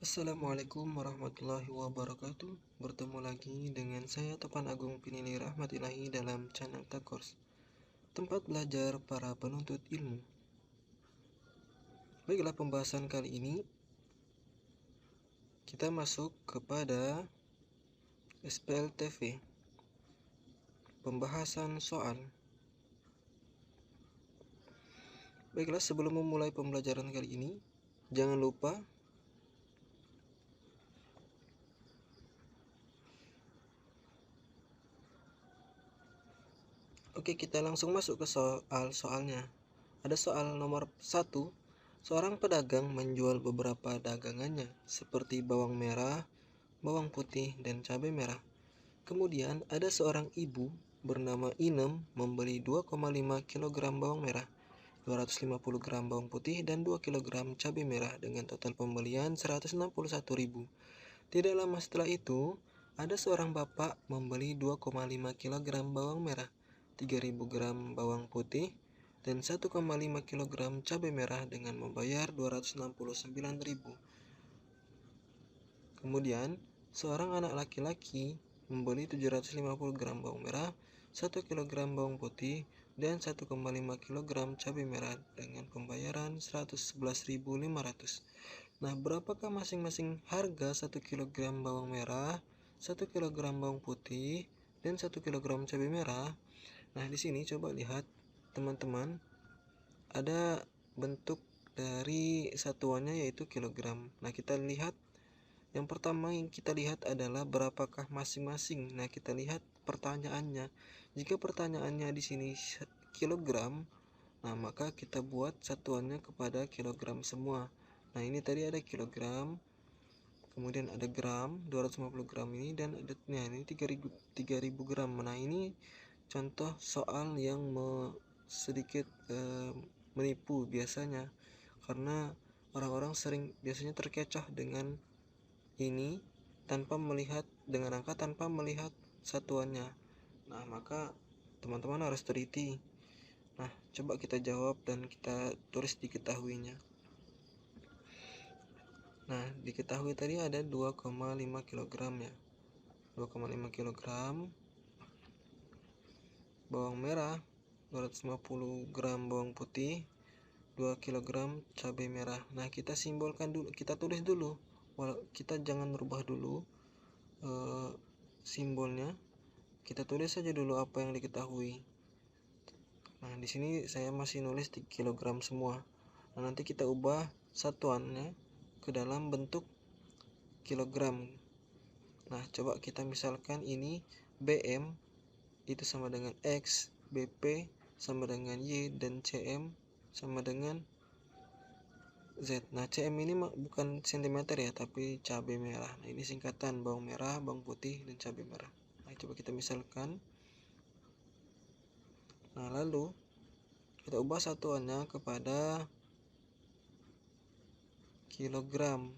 Assalamualaikum warahmatullahi wabarakatuh. Bertemu lagi dengan saya Topan Agung Pinili Rahmatillahi dalam channel Takors, tempat belajar para penuntut ilmu. Baiklah, pembahasan kali ini kita masuk kepada SPLTV, pembahasan soal. Baiklah, sebelum memulai pembelajaran kali ini, jangan lupa Oke, kita langsung masuk ke soalnya. Ada soal nomor 1. Seorang pedagang menjual beberapa dagangannya seperti bawang merah, bawang putih, dan cabai merah. Kemudian ada seorang ibu bernama Inem membeli 2,5 kg bawang merah, 250 gram bawang putih, dan 2 kg cabai merah dengan total pembelian 161.000. Tidak lama setelah itu, ada seorang bapak membeli 2,5 kg bawang merah, 3.000 gram bawang putih, dan 1,5 kg cabai merah dengan membayar 269.000. Kemudian, seorang anak laki-laki membeli 750 gram bawang merah, 1 kg bawang putih, dan 1,5 kg cabai merah dengan pembayaran 111.500. Nah, berapakah masing-masing harga 1 kg bawang merah, 1 kg bawang putih, dan 1 kg cabai merah? Nah, di sini coba lihat teman-teman, ada bentuk dari satuannya yaitu kilogram. Nah, kita lihat yang pertama yang kita lihat adalah berapakah masing-masing. Nah, kita lihat pertanyaannya. Jika pertanyaannya di sini kilogram, nah maka kita buat satuannya kepada kilogram semua. Nah, ini tadi ada kilogram, kemudian ada gram, 250 gram ini, dan ada ini 3000 gram. Nah, ini contoh soal yang sedikit menipu biasanya, karena orang-orang biasanya terkecoh dengan ini tanpa melihat dengan angka, tanpa melihat satuannya. Nah, maka teman-teman harus teliti. Nah, coba kita jawab dan kita tulis diketahuinya. Nah, diketahui tadi ada 2,5 kg ya. 2,5 kg bawang merah, 250 gram bawang putih, 2 kg cabai merah. Nah, kita simbolkan dulu, kita tulis dulu. Kita jangan rubah dulu simbolnya. Kita tulis saja dulu apa yang diketahui. Nah, di sini saya masih nulis di kilogram semua. Nah, nanti kita ubah satuannya ke dalam bentuk kilogram. Nah, coba kita misalkan ini BM itu sama dengan X, BP sama dengan Y, dan CM sama dengan Z. Nah, CM ini bukan cm ya, tapi cabai merah. Nah, ini singkatan bawang merah, bawang putih, dan cabai merah. Nah, coba kita misalkan. Nah, lalu kita ubah satuannya kepada kilogram,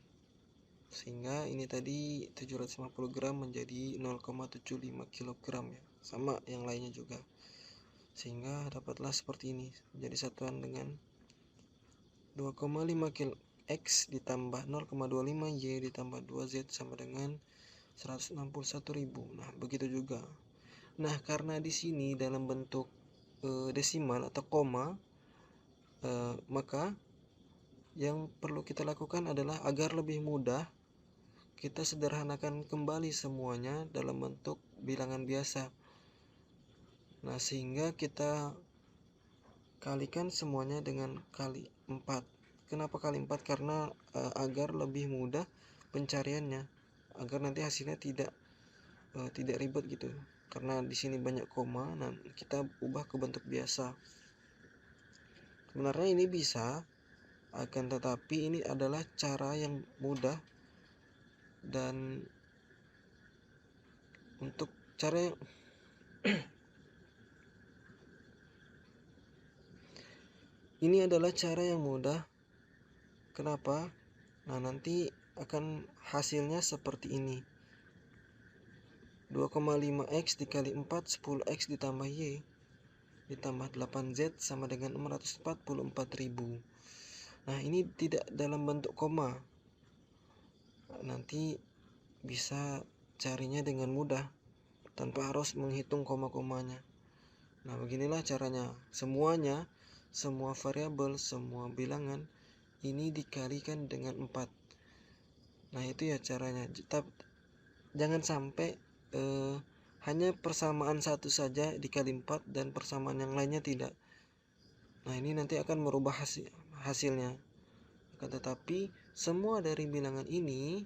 sehingga ini tadi 750 gram menjadi 0,75 kg ya, sama yang lainnya juga, sehingga dapatlah seperti ini, menjadi satuan dengan 2,5 X ditambah 0,25 Y ditambah 2Z sama dengan 161.000. Nah, begitu juga. Nah, karena di sini dalam bentuk desimal atau koma, maka yang perlu kita lakukan adalah agar lebih mudah, kita sederhanakan kembali semuanya dalam bentuk bilangan biasa. Nah, sehingga kita kalikan semuanya dengan kali 4. Kenapa kali 4? Karena agar lebih mudah pencariannya, agar nanti hasilnya tidak ribet gitu. Karena di sini banyak koma, nah kita ubah ke bentuk biasa. Sebenarnya ini bisa, akan tetapi ini adalah cara yang mudah, dan untuk cara yang ini adalah cara yang mudah. Kenapa? Nah, nanti akan hasilnya seperti ini. 2,5 X dikali 4, 10X ditambah Y ditambah 8Z sama dengan 644.000. Nah, ini tidak dalam bentuk koma. nanti bisa carinya dengan mudah tanpa harus menghitung koma-komanya. Nah, beginilah caranya. Semua variabel, semua bilangan ini dikalikan dengan 4. Nah, itu ya caranya. Jangan sampai hanya persamaan satu saja dikali 4 dan persamaan yang lainnya tidak. Nah, ini nanti akan merubah hasilnya. Akan tetapi semua dari bilangan ini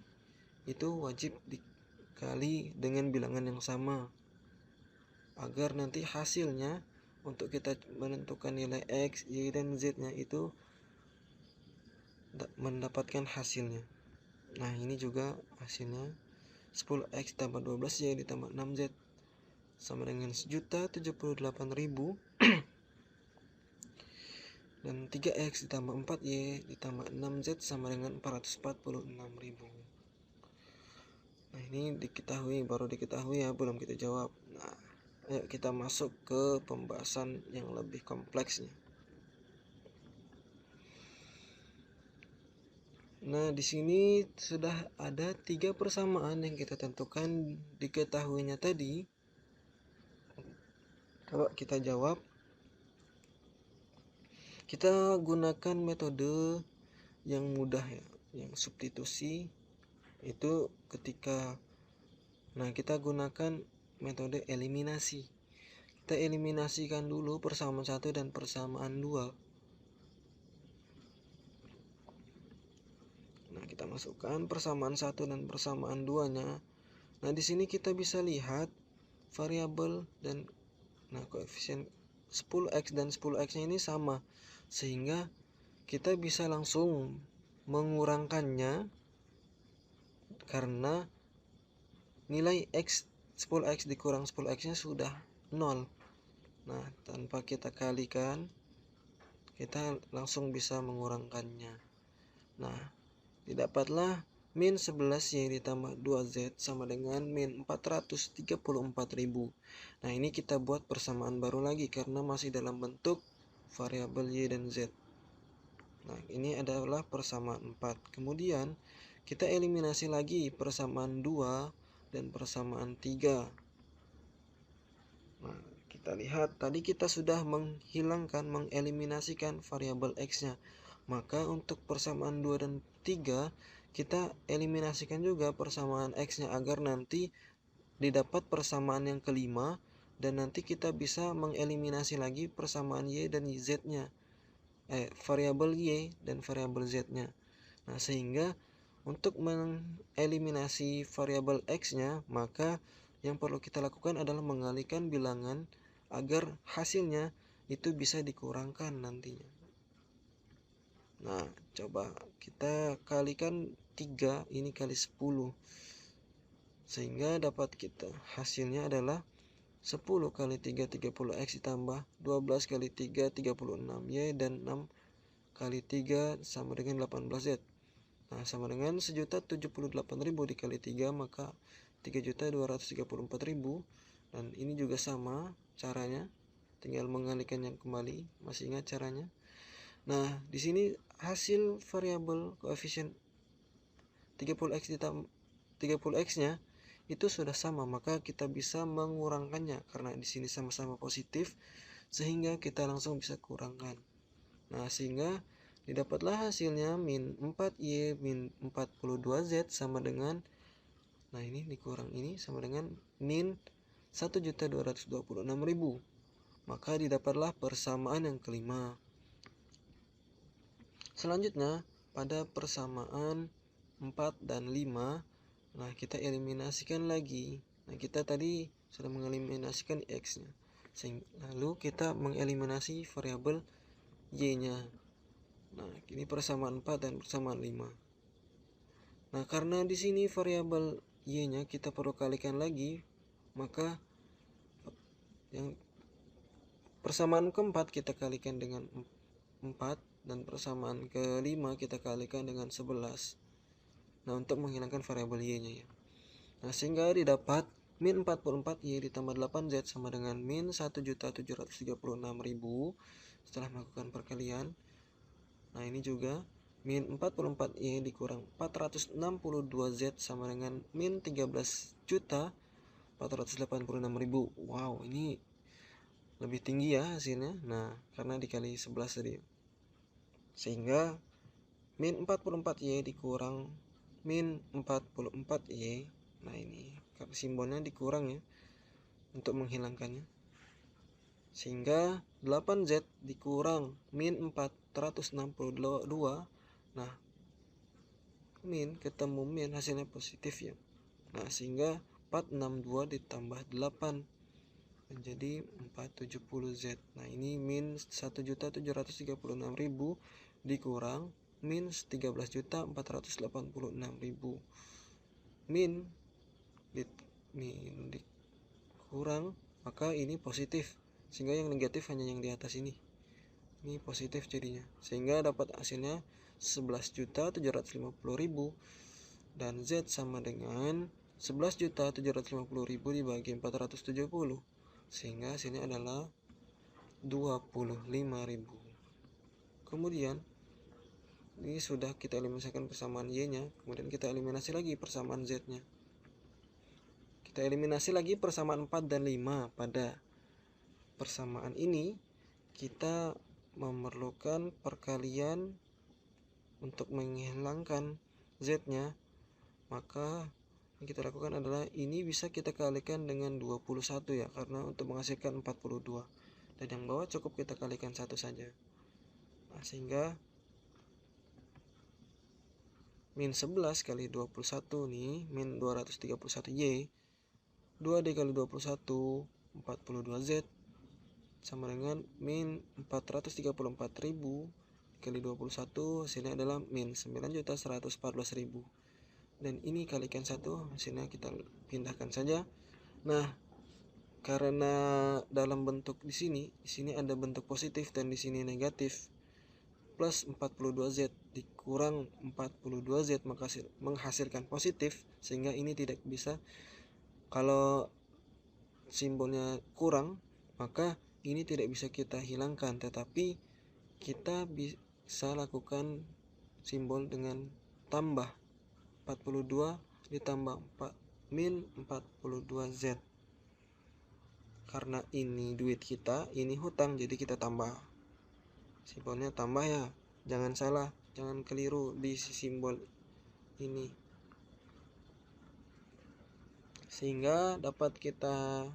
itu wajib dikali dengan bilangan yang sama, agar nanti hasilnya untuk kita menentukan nilai X, Y, dan Z-nya itu mendapatkan hasilnya. Nah, ini juga hasilnya 10X tambah 12Y ditambah 6Z sama dengan 1.078.000 dan 3X ditambah 4Y ditambah 6Z sama dengan 446.000. Nah, ini baru diketahui ya, belum kita jawab. Nah, ayo kita masuk ke pembahasan yang lebih kompleksnya. Nah, di sini sudah ada 3 persamaan yang kita tentukan diketahuinya tadi. Coba kita jawab. Kita gunakan metode yang mudah ya, yang substitusi itu kita gunakan metode eliminasi. Kita eliminasikan dulu persamaan 1 dan persamaan 2. Nah, kita masukkan persamaan 1 dan persamaan 2-nya. Nah, di sini kita bisa lihat variabel dan koefisien 10X dan 10X-nya ini sama, sehingga kita bisa langsung mengurangkannya karena nilai X 10X dikurang 10X-nya sudah 0. Nah, tanpa kita kalikan, kita langsung bisa mengurangkannya. Nah, didapatlah min 11Y ditambah 2Z sama dengan min 434.000. Nah, ini kita buat persamaan baru lagi karena masih dalam bentuk variabel Y dan Z. Nah, ini adalah persamaan 4. Kemudian kita eliminasi lagi persamaan 2 dan persamaan 3. Nah, kita lihat tadi kita sudah mengeliminasikan variabel X-nya. Maka untuk persamaan 2 dan 3 kita eliminasikan juga persamaan X-nya agar nanti didapat persamaan yang kelima, dan nanti kita bisa mengeliminasi lagi persamaan Y dan Z-nya. Variabel Y dan variabel Z-nya. Nah, sehingga untuk mengeliminasi variabel X-nya, maka yang perlu kita lakukan adalah mengalihkan bilangan agar hasilnya itu bisa dikurangkan nantinya. Nah, coba kita kalikan 3 ini kali 10, sehingga dapat kita hasilnya adalah 10 kali 3 30X ditambah 12 kali 3 36Y dan 6 kali 3 sama dengan 18Z. Nah, sama dengan 1.078.000 dikali 3, maka 3.234.000. Dan ini juga sama caranya, tinggal mengalihkannya kembali. Masih ingat caranya? Nah, di sini hasil variabel koefisien 30X-nya itu sudah sama, maka kita bisa mengurangkannya karena di sini sama-sama positif, sehingga kita langsung bisa kurangkan. Nah, sehingga didapatlah hasilnya min 4Y min 42Z sama dengan, nah ini dikurang ini sama dengan min 1.226.000. Maka didapatlah persamaan yang kelima. Selanjutnya pada persamaan 4 dan 5, nah kita eliminasikan lagi. Nah, kita tadi sudah mengeliminasikan X-nya, lalu kita mengeliminasi variabel Y-nya. Nah, ini persamaan 4 dan persamaan 5. Nah, karena di sini variabel Y-nya kita perlu kalikan lagi, maka yang persamaan keempat kita kalikan dengan 4 dan persamaan kelima kita kalikan dengan 11. Nah, untuk menghilangkan variabel Y-nya ya. Nah, sehingga didapat min 44Y ditambah 8Z sama dengan min 1.736.000 setelah melakukan perkalian. Nah, ini juga min 44Y dikurang 462Z sama dengan min 13.486.000. Wow, ini lebih tinggi ya hasilnya. Nah, karena dikali 11 tadi. Sehingga min 44Y dikurang min 44Y. Nah, ini simbolnya dikurang ya untuk menghilangkannya. Sehingga 8Z dikurang min 462. Nah, min ketemu min hasilnya positif ya. Nah, sehingga 462 ditambah 8 menjadi 470Z. Nah, ini min 1.736.000 dikurang min 13.486.000. Min dikurang, maka ini positif. Sehingga yang negatif hanya yang di atas ini. Ini positif jadinya. Sehingga dapat hasilnya 11.750.000 dan Z sama dengan 11.750.000 dibagi 470. Sehingga hasilnya adalah 25.000. Kemudian ini sudah kita eliminasikan persamaan Y-nya, kemudian kita eliminasi lagi persamaan Z-nya. Kita eliminasi lagi persamaan 4 dan 5. Pada persamaan ini kita memerlukan perkalian untuk menghilangkan Z-nya. Maka yang kita lakukan adalah ini bisa kita kalikan dengan 21 ya, karena untuk menghasilkan 42. Dan yang bawah cukup kita kalikan 1 saja. Nah, sehingga min 11 kali 21 nih, min 231Y. 2 dikali 21, 42Z. Sama dengan min 434.000 kali 21, hasilnya adalah min 9.114.000. Dan ini kalikan 1, hasilnya kita pindahkan saja. Nah, karena dalam bentuk di sini ada bentuk positif dan di sini negatif, plus 42Z dikurang 42Z menghasilkan positif, sehingga ini tidak bisa. Kalau simbolnya kurang, maka ini tidak bisa kita hilangkan, tetapi kita bisa lakukan simbol dengan tambah 42 ditambah 4 min 42Z. Karena ini duit kita, ini hutang, jadi kita tambah. Simbolnya tambah ya, jangan salah, jangan keliru di simbol ini. Sehingga dapat kita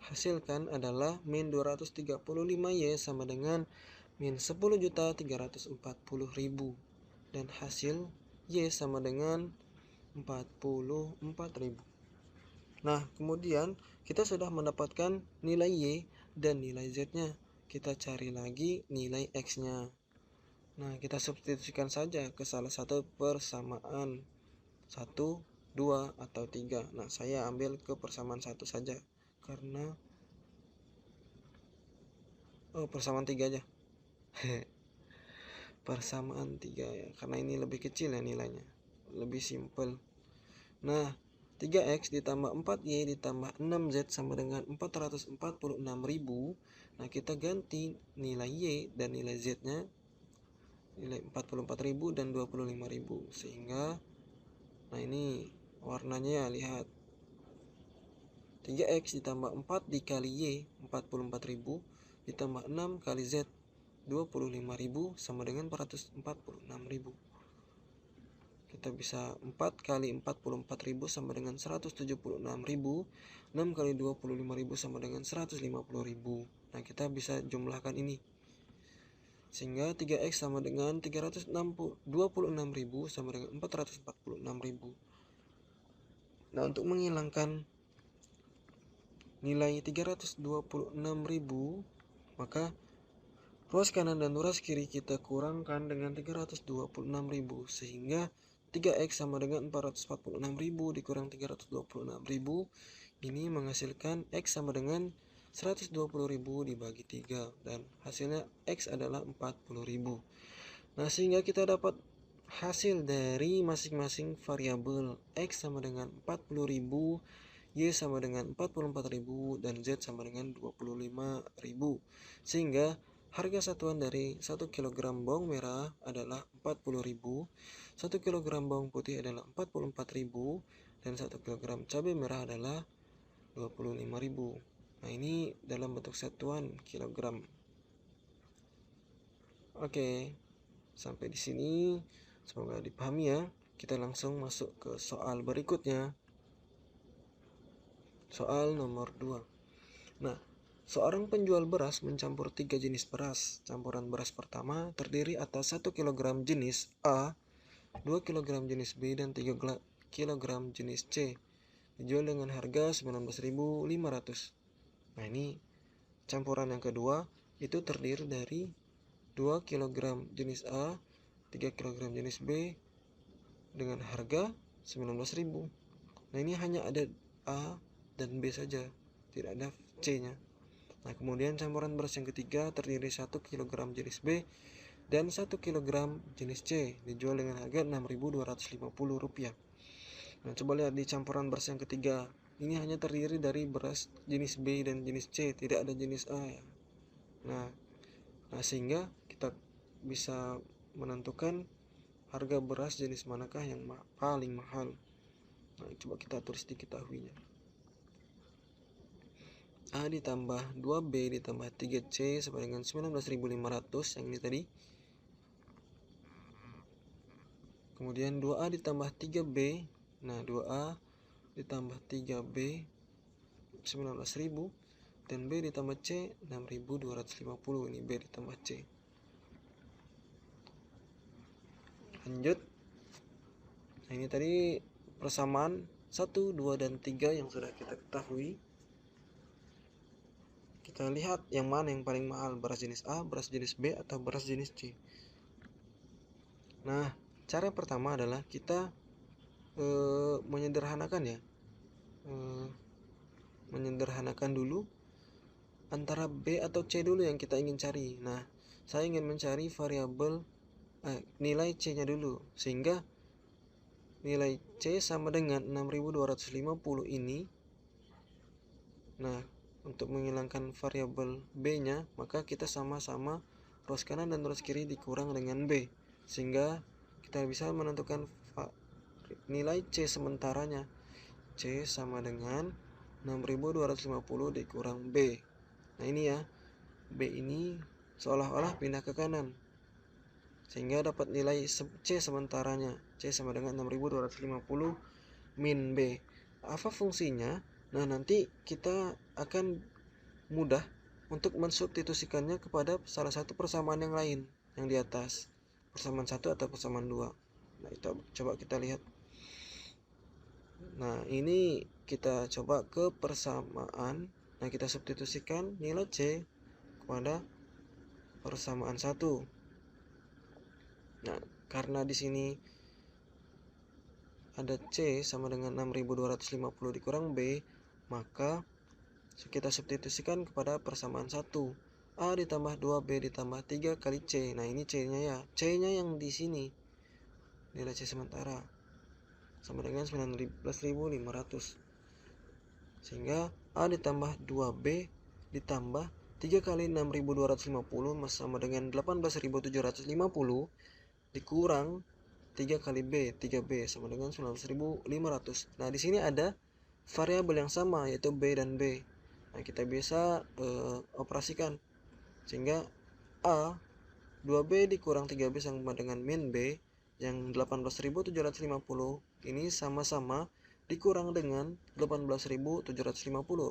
hasilkan adalah min 235Y sama dengan min 10.340.000 dan hasil Y sama dengan 44.000. Nah, kemudian kita sudah mendapatkan nilai Y dan nilai Z-nya. Kita cari lagi nilai X-nya. Nah, kita substitusikan saja ke salah satu persamaan 1, 2, atau 3. Nah, saya ambil ke persamaan 1 saja karena persamaan 3 aja. Persamaan 3 ya, karena ini lebih kecil ya nilainya, lebih simple. Nah, 3X ditambah 4Y ditambah 6Z sama dengan 446.000. Nah, kita ganti nilai Y dan nilai Z-nya, nilai 44.000 dan 25.000. Sehingga, nah ini warnanya lihat. 3X ditambah 4 dikali Y 44.000 ditambah 6 kali Z 25.000 sama dengan 446.000. Kita bisa 4 kali 44.000 sama dengan 176.000. 6 kali 25.000 sama dengan 150.000. Nah, kita bisa jumlahkan ini. Sehingga 3X sama dengan 326.000 sama dengan 446.000. Nah, untuk menghilangkan nilai 326.000, maka ruas kanan dan ruas kiri kita kurangkan dengan 326.000, sehingga 3X sama dengan 446.000 dikurang 326.000. Ini menghasilkan X sama dengan 120.000 dibagi 3, dan hasilnya X adalah 40.000. Nah, sehingga kita dapat hasil dari masing-masing variabel. X sama dengan 40.000, Y sama dengan 44.000, dan Z sama dengan 25.000. Sehingga Harga satuan dari 1 kg bawang merah adalah 40.000, 1 kg bawang putih adalah 44.000, dan 1 kg cabai merah adalah 25.000. Nah, ini dalam bentuk satuan kilogram. Oke, sampai di sini semoga dipahami ya. Kita langsung masuk ke soal berikutnya. Soal nomor 2. Nah, seorang penjual beras mencampur 3 jenis beras. Campuran beras pertama terdiri atas 1 kg jenis A, 2 kg jenis B, dan 3 kg jenis C. Dijual dengan harga 19.500. Nah, ini campuran yang kedua itu terdiri dari 2 kg jenis A, 3 kg jenis B dengan harga 19.000. Nah, ini hanya ada A dan B saja, tidak ada C-nya. Nah, kemudian campuran beras yang ketiga terdiri 1 kg jenis B dan 1 kg jenis C, dijual dengan harga Rp6.250. Nah, coba lihat di campuran beras yang ketiga. Ini hanya terdiri dari beras jenis B dan jenis C, tidak ada jenis A. Nah, sehingga kita bisa menentukan harga beras jenis manakah yang paling mahal. Nah, coba kita tulis diketahuinya. A ditambah 2B ditambah 3C sama dengan 19.500 yang ini tadi. Kemudian 2A ditambah 3B. Nah, 2A ditambah 3B 19.000 dan B ditambah C 6.250. Ini B ditambah C. Lanjut. Nah, ini tadi persamaan 1, 2, dan 3 yang sudah kita ketahui. Kita lihat yang mana yang paling mahal, beras jenis A, beras jenis B, atau beras jenis C. Nah, cara pertama adalah kita menyederhanakan ya. Menyederhanakan dulu antara B atau C dulu yang kita ingin cari. Nah, saya ingin mencari variabel nilai C-nya dulu, sehingga nilai C sama dengan 6.250 ini. Nah, untuk menghilangkan variabel B-nya, maka kita sama-sama ruas kanan dan ruas kiri dikurang dengan B, sehingga kita bisa menentukan nilai C sementaranya. C sama dengan 6.250 dikurang B. Nah, ini ya, B ini seolah-olah pindah ke kanan, sehingga dapat nilai C sementaranya. C sama dengan 6.250 min B. Apa fungsinya? Nah, nanti kita akan mudah untuk mensubstitusikannya kepada salah satu persamaan yang lain yang di atas, persamaan 1 atau persamaan 2. Nah, itu coba kita lihat. Nah, ini kita coba ke persamaan. Nah, kita substitusikan nilai C kepada persamaan 1. Nah, karena di sini ada C sama dengan 6.250 dikurang B, maka kita substitusikan kepada persamaan 1. A ditambah 2B ditambah 3 kali C. Nah, ini C-nya ya. C-nya yang di sini. Nilai C sementara sama dengan 19.500. Sehingga A ditambah 2B ditambah 3 kali 6.250 sama dengan 18.750 dikurang 3 kali B, 3B sama dengan 19.500. Nah, di sini ada variabel yang sama, yaitu B dan B. Nah, kita bisa operasikan, sehingga A 2B dikurang 3B sama dengan min B yang 18.750 ini sama-sama dikurang dengan 18.750,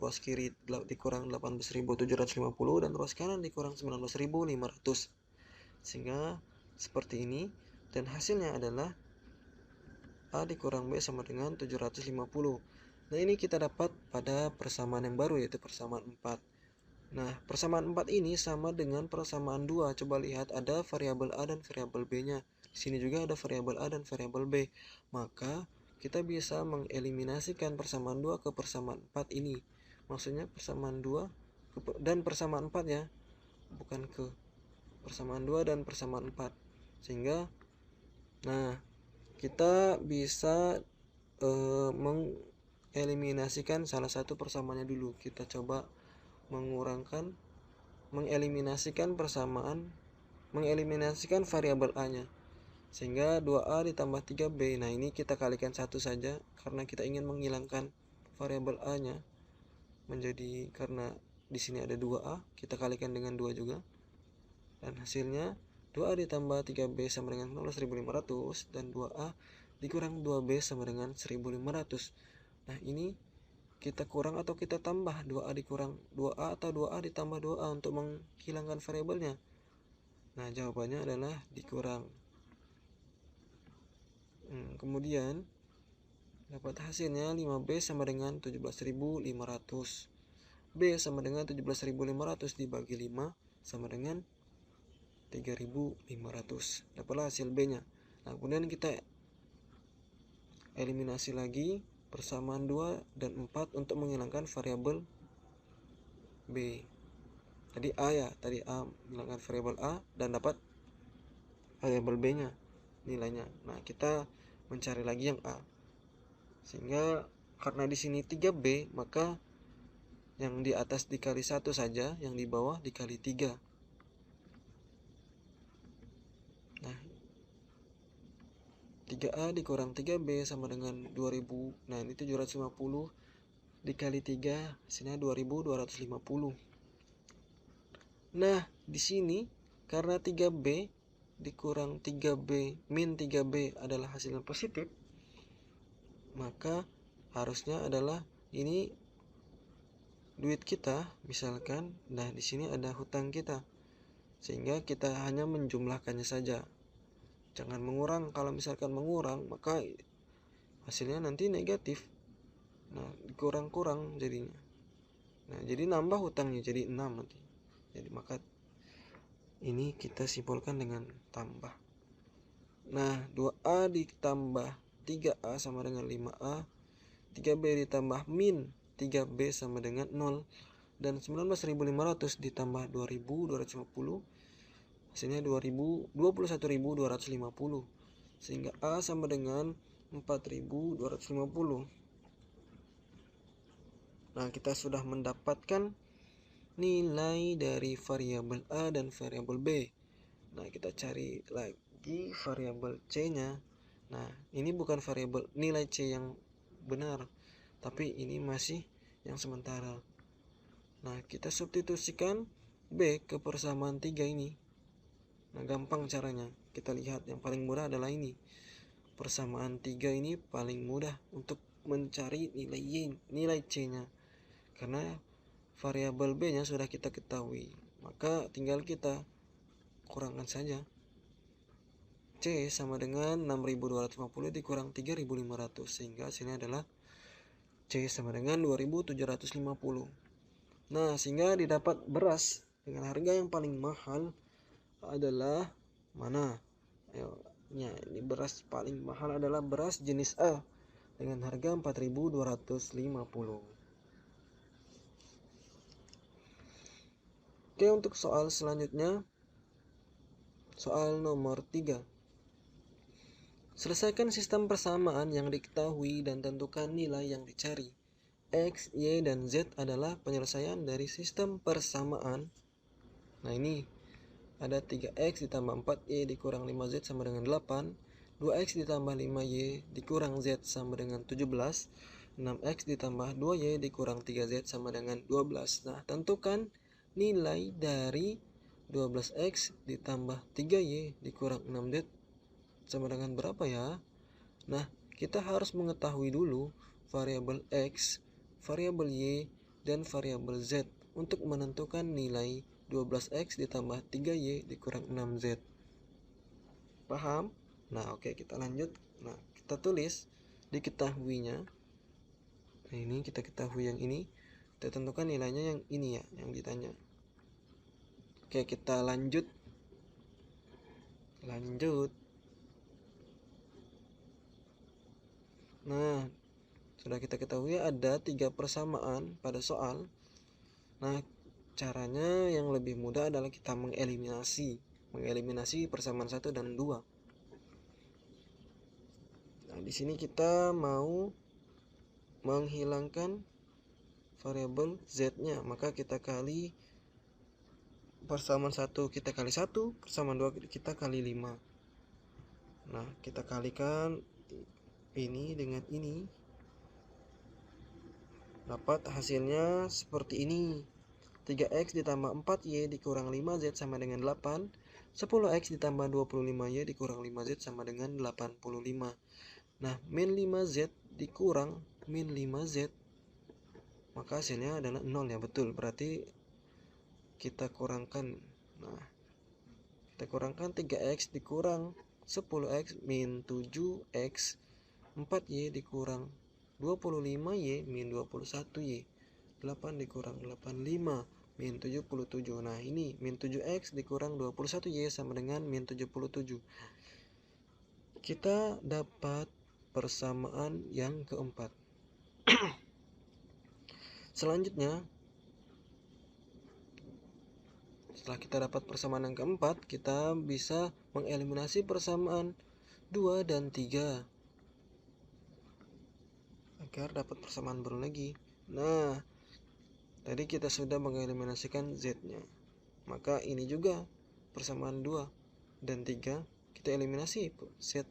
ruas kiri dikurang 18.750 dan ruas kanan dikurang 19.500, sehingga seperti ini, dan hasilnya adalah A dikurang B sama dengan 750. Nah, ini kita dapat pada persamaan yang baru, yaitu persamaan 4. Nah, persamaan 4 ini sama dengan persamaan 2. Coba lihat, ada variabel A dan variabel B-nya. Di sini juga ada variabel A dan variabel B. Maka kita bisa mengeliminasikan persamaan 2 ke persamaan 4 ini. Maksudnya persamaan 2 dan persamaan 4 ya, bukan ke persamaan 2 dan persamaan 4. Sehingga nah, kita bisa mengeliminasikan salah satu persamaannya dulu. Kita coba mengeliminasikan variabel A-nya. Sehingga 2A ditambah 3B. Nah, ini kita kalikan 1 saja karena kita ingin menghilangkan variabel A-nya. Karena di sini ada 2A, kita kalikan dengan 2 juga. Dan hasilnya 2A ditambah 3B sama dengan 1500 dan 2A dikurang 2B sama dengan 1500. Nah, ini kita kurang atau kita tambah 2A dikurang 2A atau 2A ditambah 2A untuk menghilangkan variabelnya. Nah, jawabannya adalah dikurang. Kemudian dapat hasilnya 5B sama dengan 17.500. B sama dengan 17.500 dibagi 5 sama dengan 3.500. Dapatlah hasil B-nya. Nah, kemudian kita eliminasi lagi persamaan 2 dan 4 untuk menghilangkan variabel B. Tadi A menghilangkan variabel A dan dapat variabel B-nya nilainya. Nah, kita mencari lagi yang A. Sehingga karena di sini 3B, maka yang di atas dikali 1 saja, yang di bawah dikali 3. Nah, 3A dikurang 3B sama dengan 2000. Nah, ini 750 dikali 3 hasilnya 2250. Nah, di sini karena 3B dikurang 3B min 3B adalah hasilnya positif, maka harusnya adalah ini duit kita misalkan. Nah, di sini ada hutang kita, sehingga kita hanya menjumlahkannya saja, jangan mengurang. Kalau misalkan mengurang, maka hasilnya nanti negatif. Nah, dikurang-kurang jadinya. Nah, jadi nambah hutangnya jadi 6 nanti. Jadi maka ini kita simpulkan dengan tambah. Nah, 2A ditambah 3A sama dengan 5A, 3B ditambah min 3B sama dengan 0, dan 19.500 ditambah 2.250 hasilnya 21.250, sehingga A sama dengan 4.250. Nah, kita sudah mendapatkan nilai dari variabel A dan variabel B. Nah, kita cari lagi variabel C-nya. Nah, ini bukan variabel nilai C yang benar, tapi ini masih yang sementara. Nah, kita substitusikan B ke persamaan 3 ini. Nah, gampang caranya. Kita lihat yang paling mudah adalah ini. Persamaan 3 ini paling mudah untuk mencari nilai C-nya. Karena variabel B-nya sudah kita ketahui, maka tinggal kita kurangkan saja. C sama dengan 6.250 dikurang 3.500, sehingga hasilnya adalah C sama dengan 2.750. Nah, sehingga didapat beras dengan harga yang paling mahal adalah mana? Ini beras paling mahal adalah beras jenis A dengan harga 4.250. Oke, untuk soal selanjutnya, soal nomor 3. Selesaikan sistem persamaan yang diketahui dan tentukan nilai yang dicari. X, Y, dan Z adalah penyelesaian dari sistem persamaan. Nah, ini ada 3X ditambah 4Y dikurang 5Z sama dengan 8, 2X ditambah 5Y dikurang Z sama dengan 17, 6X ditambah 2Y dikurang 3Z sama dengan 12. Nah, tentukan nilai dari 12X ditambah 3Y dikurang 6Z sama dengan berapa ya? Nah, kita harus mengetahui dulu variabel X, variabel Y, dan variabel Z untuk menentukan nilai 12X ditambah 3Y dikurang 6Z. Paham? Nah, oke, kita lanjut. Nah, kita tulis diketahuinya. Nah, ini kita ketahui yang ini. Kita tentukan nilainya yang ini ya, yang ditanya. Oke, kita lanjut. Nah, sudah kita ketahui ada 3 persamaan pada soal. Nah, caranya yang lebih mudah adalah kita mengeliminasi persamaan 1 dan 2. Nah, di sini kita mau menghilangkan variabel Z-nya, maka kita kali persamaan 1 kita kali 1, persamaan 2 kita kali 5. Nah, kita kalikan ini dengan ini, dapat hasilnya seperti ini. 3x ditambah 4y dikurang 5z sama dengan 8. 10x ditambah 25y dikurang 5z sama dengan 85. Nah, min 5z dikurang min 5z, maka hasilnya adalah 0 ya, betul. Berarti kita kurangkan. Nah, kita kurangkan 3x dikurang 10x min 7x, 4y dikurang 25y min 21y, 8 dikurang 85 min 77. Nah, ini min 7x dikurang 21y sama dengan min 77. Kita dapat persamaan yang keempat. Selanjutnya, setelah kita dapat persamaan yang keempat, kita bisa mengeliminasi persamaan 2 dan 3 agar dapat persamaan baru lagi. Nah, tadi kita sudah mengeliminasikan z-nya. Maka ini juga persamaan 2 dan 3 kita eliminasi z,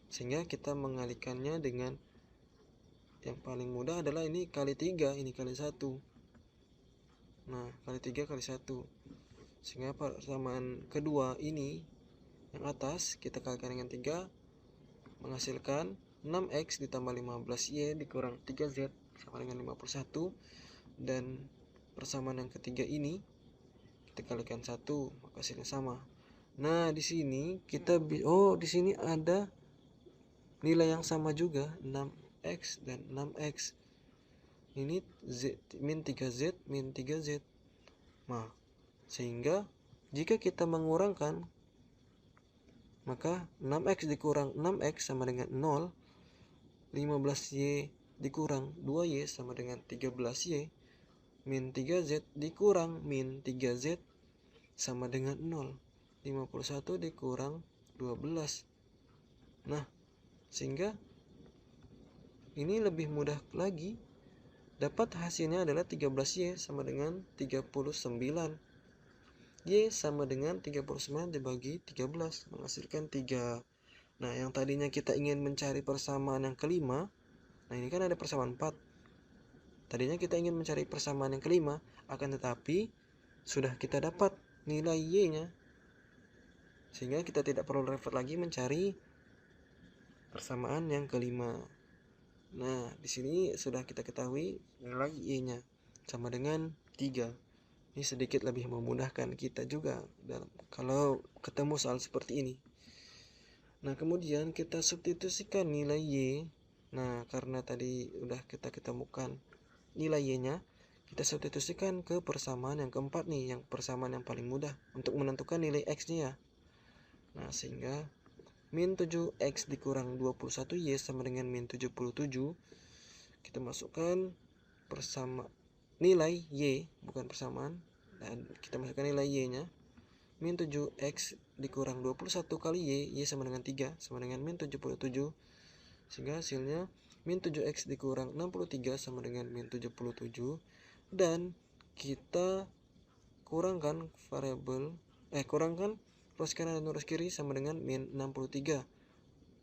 sehingga kita mengalikannya dengan yang paling mudah adalah ini kali 3, ini kali 1. Nah, kali 3 kali 1. Sehingga persamaan kedua ini yang atas kita kalikan dengan 3 menghasilkan 6x ditambah 15y dikurang 3z sama dengan 51. Dan persamaan yang ketiga ini kita kalikan 1, maka hasilnya sama. Nah, di sini kita di sini ada nilai yang sama juga, 6x dan 6x. Ini z min 3z min 3z. Nah, sehingga jika kita mengurangkan, maka 6x dikurang 6x sama dengan 0, 15y dikurang 2y sama dengan 13y, min 3z dikurang min 3z sama dengan 0, 51 dikurang 12. Nah, sehingga ini lebih mudah lagi. Dapat hasilnya adalah 13y sama dengan 39. Y sama dengan 39 dibagi 13 menghasilkan 3. Nah, yang tadinya kita ingin mencari persamaan yang kelima, nah ini kan ada persamaan 4. Tadinya kita ingin mencari persamaan yang kelima, akan tetapi sudah kita dapat nilai y-nya, sehingga kita tidak perlu repot lagi mencari persamaan yang kelima. Nah, di sini sudah kita ketahui nilai y-nya sama dengan 3. Ini sedikit lebih memudahkan kita juga kalau ketemu soal seperti ini. Nah, kemudian kita substitusikan nilai y. Nah, karena tadi udah kita ketemukan nilai y-nya, kita substitusikan ke persamaan yang keempat nih, yang persamaan yang paling mudah untuk menentukan nilai x-nya ya. Nah, sehingga min 7x dikurang 21y sama dengan min 77. Kita masukkan nilai y, bukan persamaan, dan kita masukkan nilai y-nya. Min 7x dikurang 21 kali y sama dengan 3, sama dengan min 77. Sehingga hasilnya min 7x dikurang 63 sama dengan min 77. Dan kita kurangkan kurangkan ruas kanan dan ruas kiri sama dengan min 63.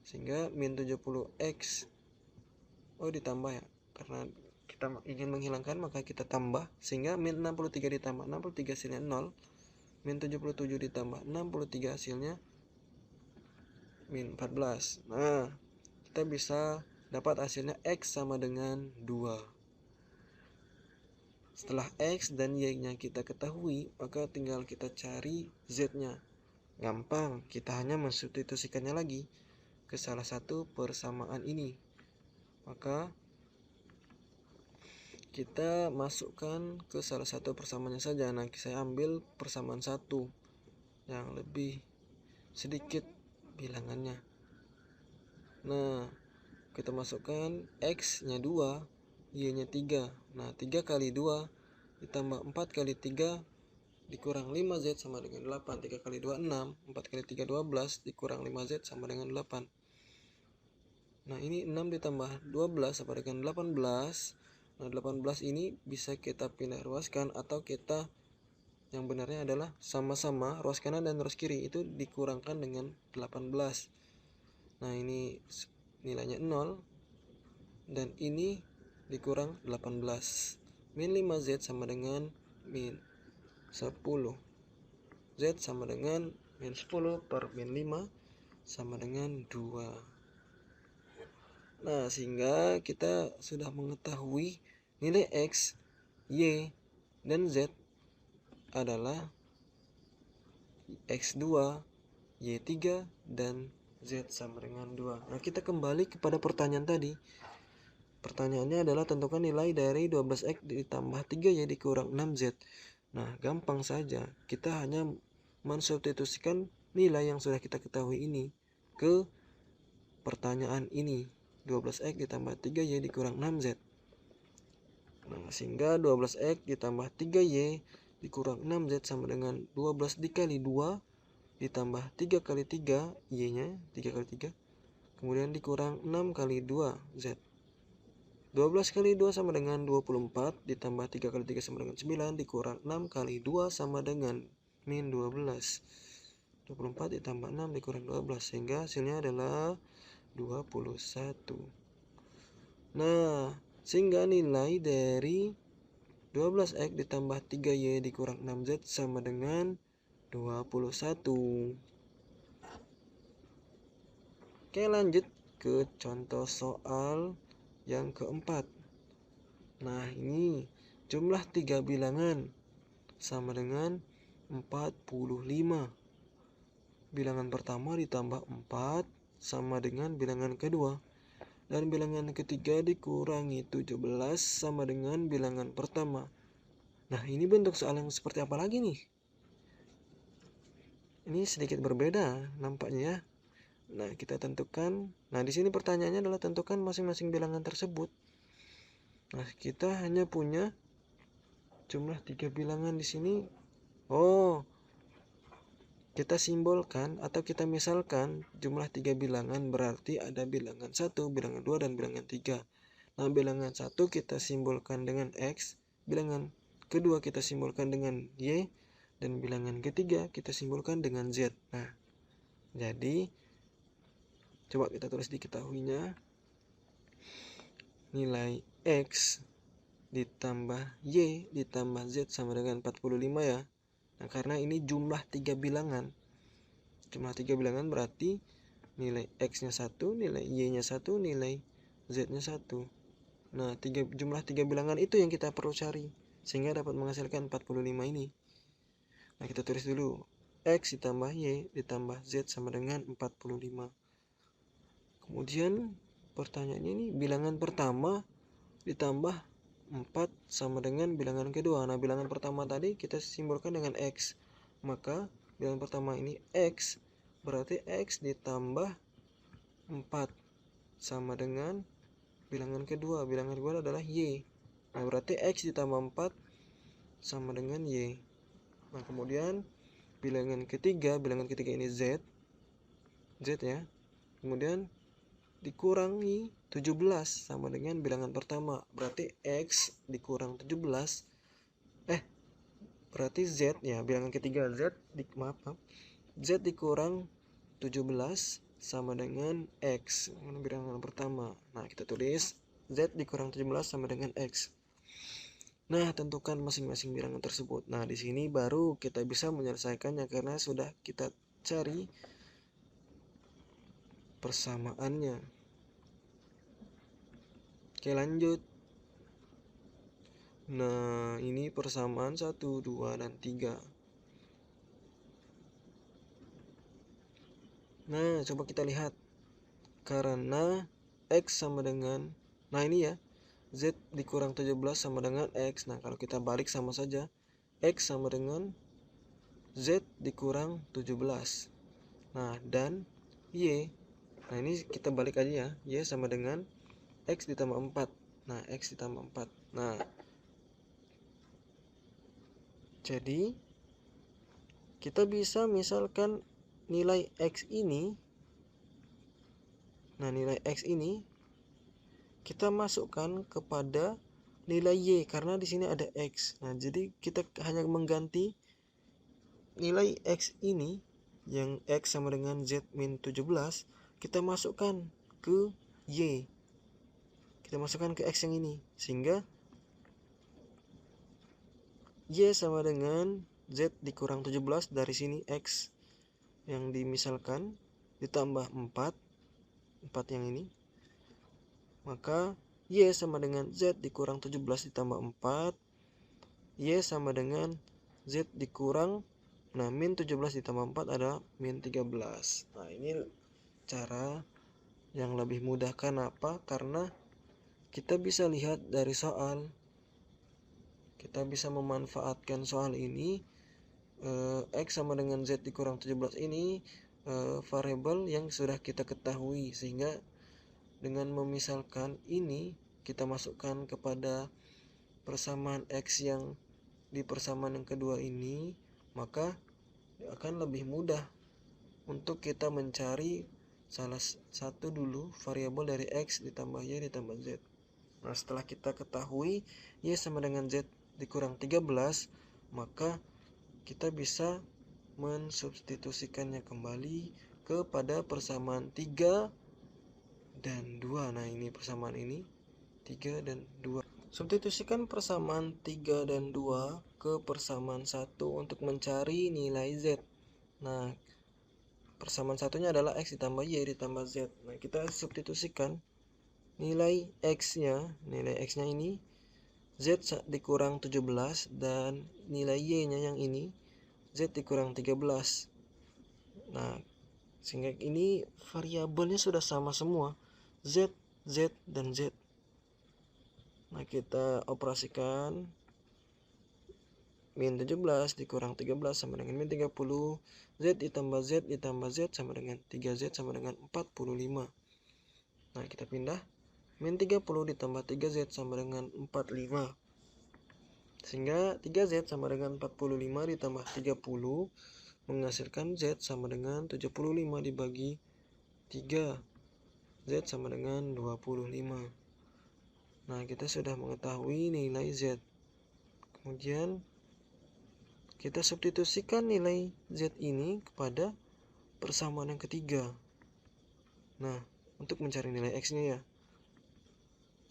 Sehingga min 70x ditambah ya, karena kita ingin menghilangkan maka kita tambah, sehingga min 63 ditambah 63 hasilnya 0. Min 77 ditambah 63 hasilnya min 14. Nah, kita bisa dapat hasilnya x sama dengan 2. Setelah x dan y-nya kita ketahui, maka tinggal kita cari z-nya. Gampang, kita hanya mensubstitusikannya lagi ke salah satu persamaan ini. Maka kita masukkan ke salah satu persamaannya saja. Nah, saya ambil persamaan 1 yang lebih sedikit bilangannya. Nah, kita masukkan x-nya 2, y-nya 3. Nah, 3 kali 2 ditambah 4 kali 3 dikurang 5z sama dengan 8. 3 kali 2 6, 4 kali 3 12 dikurang 5z sama dengan 8. Nah, ini 6 ditambah 12 sama dengan 18. Nah, 18 ini bisa kita pindah ruaskan atau kita Yang benarnya adalah sama-sama ruas kanan dan ruas kiri itu dikurangkan dengan 18. Nah, ini nilainya 0 dan ini dikurang 18. Min 5Z sama dengan min 10. Z sama dengan min 10 per min 5 sama dengan 2. Nah, sehingga kita sudah mengetahui nilai X, Y, dan Z adalah X2, Y3, dan Z sama dengan 2. Nah, kita kembali kepada pertanyaan tadi. Pertanyaannya adalah tentukan nilai dari 12X ditambah 3Y dikurang 6Z. Nah, gampang saja. Kita hanya mensubstitusikan nilai yang sudah kita ketahui ini ke pertanyaan ini. 12X ditambah 3Y dikurang 6Z. Nah, sehingga 12X ditambah 3Y dikurang 6Z sama dengan 12 dikali 2 ditambah 3 kali 3 Y-nya, 3 kali 3. Kemudian dikurang 6 kali 2 Z. 12 kali 2 sama dengan 24 ditambah 3 kali 3 sama dengan 9 dikurang 6 kali 2 sama dengan min 12. 24 ditambah 6 dikurang 12 sehingga hasilnya adalah 21. Nah, sehingga nilai dari 12X ditambah 3Y dikurang 6Z sama dengan 21. Oke, lanjut ke contoh soal yang keempat. Nah, ini jumlah 3 bilangan sama dengan 45. Bilangan pertama ditambah 4 sama dengan bilangan kedua. Dan bilangan ketiga dikurangi 17 sama dengan bilangan pertama. Nah, ini bentuk soal yang seperti apa lagi nih? Ini sedikit berbeda nampaknya ya. Nah, kita tentukan. Nah, di sini pertanyaannya adalah tentukan masing-masing bilangan tersebut. Nah, kita hanya punya jumlah 3 bilangan di sini. Oh, kita simbolkan atau kita misalkan jumlah 3 bilangan berarti ada bilangan 1, bilangan 2, dan bilangan 3. Nah, bilangan 1 kita simbolkan dengan X, bilangan kedua kita simbolkan dengan Y, dan bilangan ketiga kita simbolkan dengan Z. Nah, jadi coba kita tulis diketahuinya. Nilai X ditambah Y ditambah Z sama dengan 45 ya. Nah, karena ini jumlah 3 bilangan. Jumlah 3 bilangan berarti nilai X-nya 1, nilai Y-nya 1, nilai Z-nya 1. Nah, jumlah 3 bilangan itu yang kita perlu cari sehingga dapat menghasilkan 45 ini. Nah, kita tulis dulu. X ditambah Y ditambah Z sama dengan 45. Kemudian pertanyaannya ini bilangan pertama ditambah 4 sama dengan bilangan kedua. Nah, bilangan pertama tadi kita simbolkan dengan X. Maka bilangan pertama ini X berarti X ditambah 4 sama dengan bilangan kedua. Bilangan kedua adalah Y. Nah, berarti X ditambah 4 sama dengan Y. Nah, kemudian bilangan ketiga ini Z ya. Kemudian dikurangi 17 sama dengan bilangan pertama. Berarti X dikurang 17. Berarti Z ya, bilangan ketiga Z dikurang 17 sama dengan X, bilangan pertama. Nah, kita tulis Z dikurang 17 sama dengan X. Nah, tentukan masing-masing bilangan tersebut. Nah, di sini baru kita bisa menyelesaikannya karena sudah kita cari persamaannya. Oke, lanjut. Nah, ini persamaan 1, 2, dan 3. Nah, coba kita lihat. Karena X sama dengan, nah ini ya, Z dikurang 17 sama dengan X. Nah, kalau kita balik sama saja. X sama dengan Z dikurang 17. Nah, dan Y. Nah, ini kita balik aja ya. Y sama dengan X ditambah 4. Nah, X ditambah 4. Nah, jadi kita bisa misalkan nilai X ini. Nah, nilai X ini kita masukkan kepada nilai Y karena di sini ada X. Nah, jadi kita hanya mengganti nilai X ini, yang X sama dengan Z min 17, kita masukkan ke Y. Kita masukkan ke X yang ini, sehingga Y sama dengan Z dikurang 17, dari sini X yang dimisalkan ditambah 4 yang ini, maka Y sama dengan Z dikurang 17 ditambah 4, Y sama dengan Z dikurang, min 17 ditambah 4 adalah min 13. Nah, ini cara yang lebih mudah. Kenapa? Karena kita bisa lihat dari soal, kita bisa memanfaatkan soal ini. X sama dengan Z dikurang 17 ini variabel yang sudah kita ketahui, sehingga dengan memisalkan ini kita masukkan kepada persamaan X yang di persamaan yang kedua ini, maka akan lebih mudah untuk kita mencari salah satu dulu variabel dari X ditambah Y ditambah Z. Nah, setelah kita ketahui Y sama dengan Z dikurang 13, maka kita bisa mensubstitusikannya kembali kepada persamaan 3 dan 2. Nah, ini persamaan ini 3 dan 2. Substitusikan persamaan 3 dan 2 ke persamaan 1 untuk mencari nilai Z. Nah, persamaan satunya adalah X ditambah Y ditambah Z. Nah, kita substitusikan nilai X-nya ini Z dikurang 17, dan nilai Y-nya yang ini Z dikurang 13. Nah, sehingga ini variabelnya sudah sama semua, Z, Z, dan Z. Nah, kita operasikan min 17 dikurang 13 sama dengan min 30, Z ditambah Z sama dengan 3Z sama dengan 45. Nah, kita pindah, min 30 ditambah 3Z sama dengan 45, sehingga 3Z sama dengan 45 ditambah 30 menghasilkan Z sama dengan 75 dibagi 3, Z sama dengan 25. Nah, kita sudah mengetahui nilai Z. Kemudian kita substitusikan nilai Z ini kepada persamaan yang ketiga. Nah, untuk mencari nilai X-nya ya,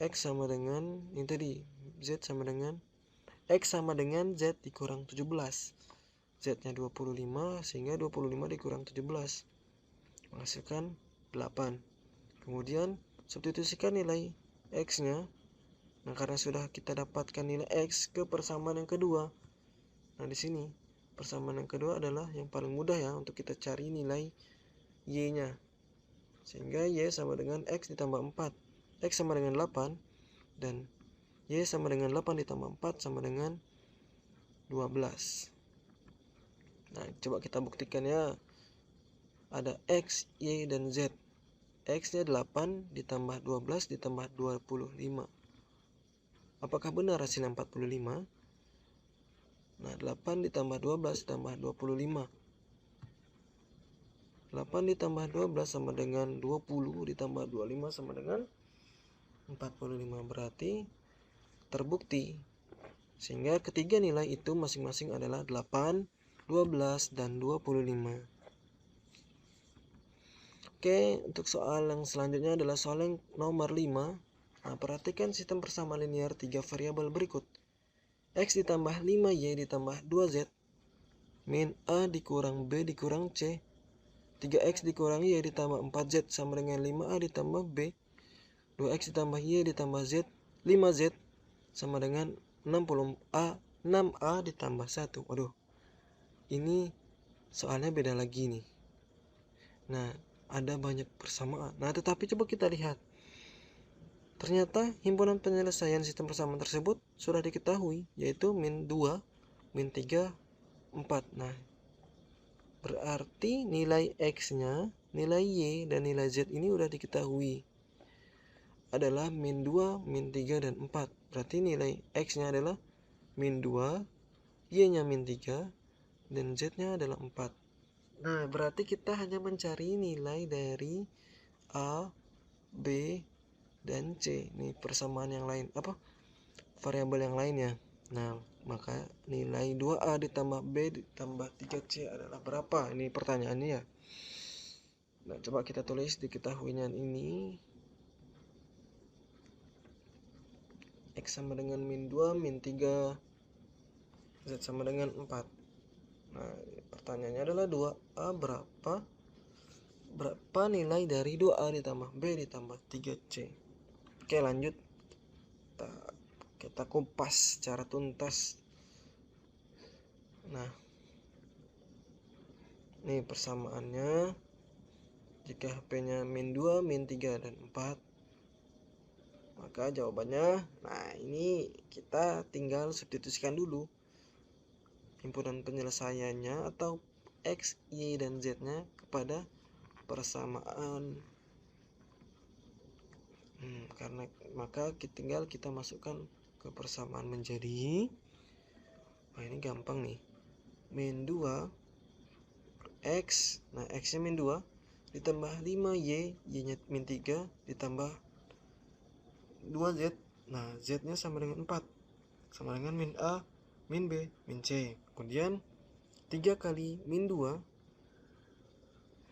X sama dengan ini tadi, Z sama dengan X sama dengan Z dikurang 17. Z-nya 25, sehingga 25 dikurang 17 menghasilkan 8. Kemudian substitusikan nilai X-nya. Nah, karena sudah kita dapatkan nilai X ke persamaan yang kedua. Nah, di sini persamaan yang kedua adalah yang paling mudah ya untuk kita cari nilai Y-nya. Sehingga Y sama dengan X ditambah 4. X sama dengan 8, dan Y sama dengan 8 ditambah 4 sama dengan 12. Nah, coba kita buktikan ya. Ada X, Y, dan Z. X-nya 8 ditambah 12 ditambah 25. Apakah benar hasilnya 45? Nah, 8 ditambah 12 ditambah 25. 8 ditambah 12 sama dengan 20 ditambah 25 sama dengan 45. Berarti terbukti. Sehingga ketiga nilai itu masing-masing adalah 8, 12, dan 25. Oke, untuk soal yang selanjutnya adalah soal yang nomor 5. Nah, perhatikan sistem persamaan linear 3 variabel berikut. X ditambah 5Y ditambah 2Z min A dikurang B dikurang C, 3X dikurang Y ditambah 4Z sama dengan 5A ditambah B, 2X ditambah Y ditambah Z, 5Z sama dengan 6A ditambah 1. Waduh, ini soalnya beda lagi nih. Nah, ada banyak persamaan. Nah, tetapi coba kita lihat. Ternyata himpunan penyelesaian sistem persamaan tersebut sudah diketahui, yaitu min 2, min 3, 4. Nah, berarti nilai X-nya, nilai Y, dan nilai Z ini sudah diketahui. Adalah min 2, min 3, dan 4. Berarti nilai X-nya adalah min 2, Y-nya min 3, dan Z-nya adalah 4. Nah, berarti kita hanya mencari nilai dari A, B, dan C. Ini persamaan yang lain, variabel yang lainnya. Nah, Maka nilai 2A ditambah B ditambah 3C adalah berapa? Ini pertanyaannya ya. Nah, coba kita tulis diketahuinya ini. X sama dengan min 2, min 3, Z sama dengan 4. Nah, pertanyaannya adalah 2A berapa? Berapa nilai dari 2A ditambah B ditambah 3C? Oke, lanjut. Kita kupas secara tuntas. Nah, ini persamaannya. Jika HP-nya min 2, min 3, dan 4, maka jawabannya, nah ini kita tinggal substitusikan dulu himpunan penyelesaiannya atau X, Y, dan Z-nya kepada persamaan. Karena maka tinggal kita masukkan ke persamaan menjadi, nah ini gampang nih, min 2 X, nah X nya min 2 ditambah 5Y, Y nya min 3 ditambah 2Z, nah Z nya sama dengan 4, sama dengan min A, min B, min C. Kemudian 3 kali min 2,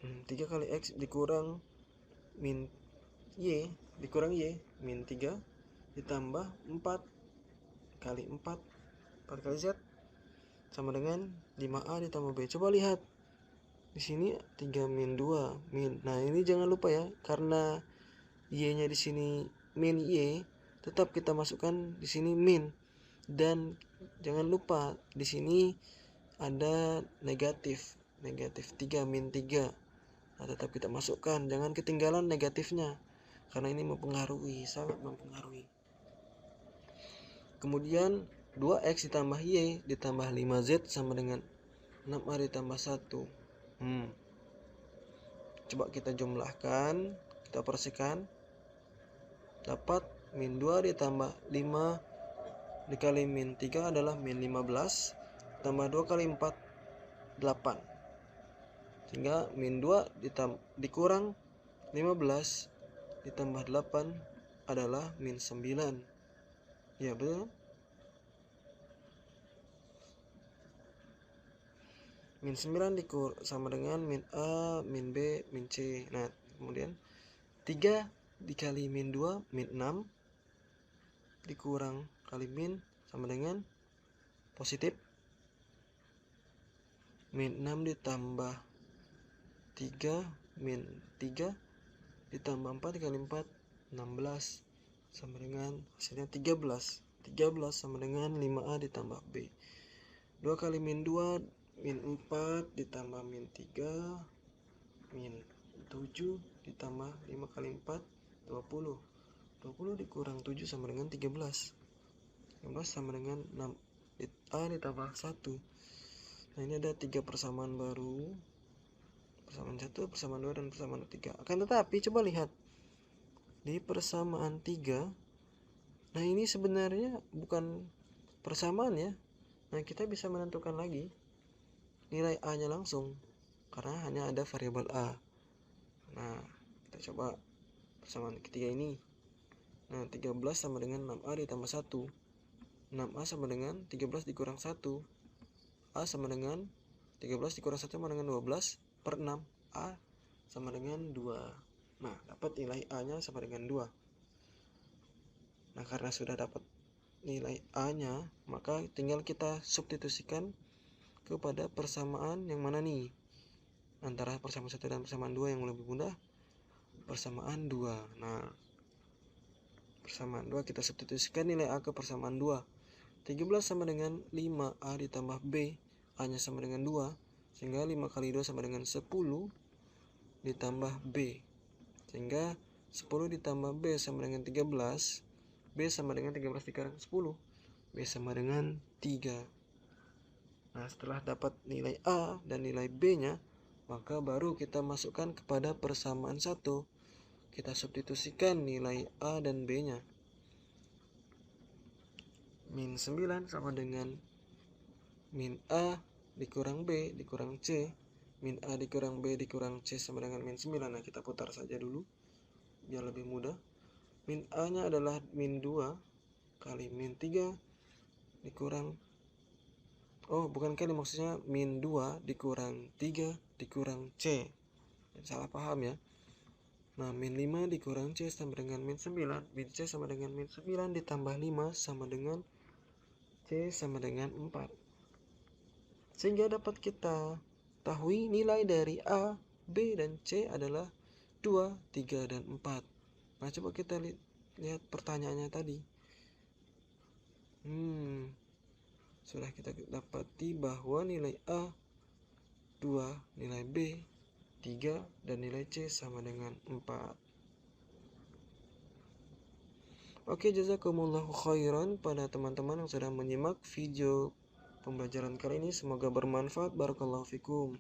3 kali X dikurang min Y, dikurang Y, min 3 ditambah 4 kali 4 kali Z sama dengan 5A ditambah B. Coba lihat di sini 3 min 2 min. Nah, ini jangan lupa ya, karena Y-nya di sini min Y, tetap kita masukkan di sini min. Dan jangan lupa di sini ada negatif 3 min 3. Nah, tetap kita masukkan, jangan ketinggalan negatifnya karena ini mempengaruhi, sangat mempengaruhi. Kemudian 2X ditambah Y ditambah 5Z sama dengan 6A ditambah 1. Coba kita jumlahkan, kita persihkan. Dapat min 2 ditambah 5 dikali min 3 adalah min 15 tambah 2 kali 4 8. Sehingga min 2 dikurang 15 ditambah 8 adalah min 9. Ya, betul. Min 9 sama dengan min A, min B, min C. Nah, kemudian 3 dikali min 2, min 6. Dikurang kali min sama dengan positif. Min 6 ditambah 3, min 3 ditambah 4 dikali 4, 16. Sama dengan hasilnya 13. 13 sama dengan 5A ditambah B. 2 kali min 2, min 4 ditambah min 3, min 7 ditambah 5 kali 4, 20. 20 dikurang 7 sama dengan 13. 13 sama dengan 6A ditambah 1. Nah, ini ada 3 persamaan baru. Persamaan 1, persamaan 2, dan persamaan 3. Akan tetapi coba lihat di persamaan 3. Nah, ini sebenarnya bukan persamaan ya. Nah, kita bisa menentukan lagi nilai A nya langsung karena hanya ada variabel A. Nah, kita coba persamaan ketiga ini. Nah, 13 sama dengan 6A ditambah 1. 6A sama dengan 13 dikurang 1. A sama dengan 13 dikurang 1 sama dengan 12 per 6. A sama dengan 2. Nah, dapat nilai A nya sama dengan 2. Nah, karena sudah dapat nilai A nya, maka tinggal kita substitusikan kepada persamaan yang mana nih? Antara persamaan 1 dan persamaan 2 yang lebih mudah? Persamaan 2. Nah, persamaan 2 kita substitusikan nilai A ke persamaan 2. 13 sama dengan 5A ditambah B. A nya sama dengan 2. Sehingga 5 kali 2 sama dengan 10 ditambah B. Sehingga 10 ditambah B sama dengan 13. B sama dengan 13 dikurang 10. B sama dengan 3. Nah, setelah dapat nilai A dan nilai B-nya, maka baru kita masukkan kepada persamaan 1. Kita substitusikan nilai A dan B-nya. Min 9 sama dengan min A dikurang B dikurang C. Min A dikurang B dikurang C sama dengan min 9. Nah, kita putar saja dulu biar lebih mudah. Min A nya adalah min 2 kali min 3 dikurang Oh, bukan kali, maksudnya min 2 dikurang 3 dikurang C. Salah paham ya. Nah, min 5 dikurang C sama dengan min 9. Min C sama dengan min 9 ditambah 5 sama dengan C sama dengan 4. Sehingga dapat kita ketahui nilai dari A, B, dan C adalah 2, 3, dan 4. Nah, coba kita lihat pertanyaannya tadi. Sudah kita dapati bahwa nilai A 2, nilai B 3, dan nilai C sama dengan 4. Oke, jazakumullahu khairan pada teman-teman yang sudah menyimak video pembelajaran kali ini. Semoga bermanfaat. Barakallahu fikum.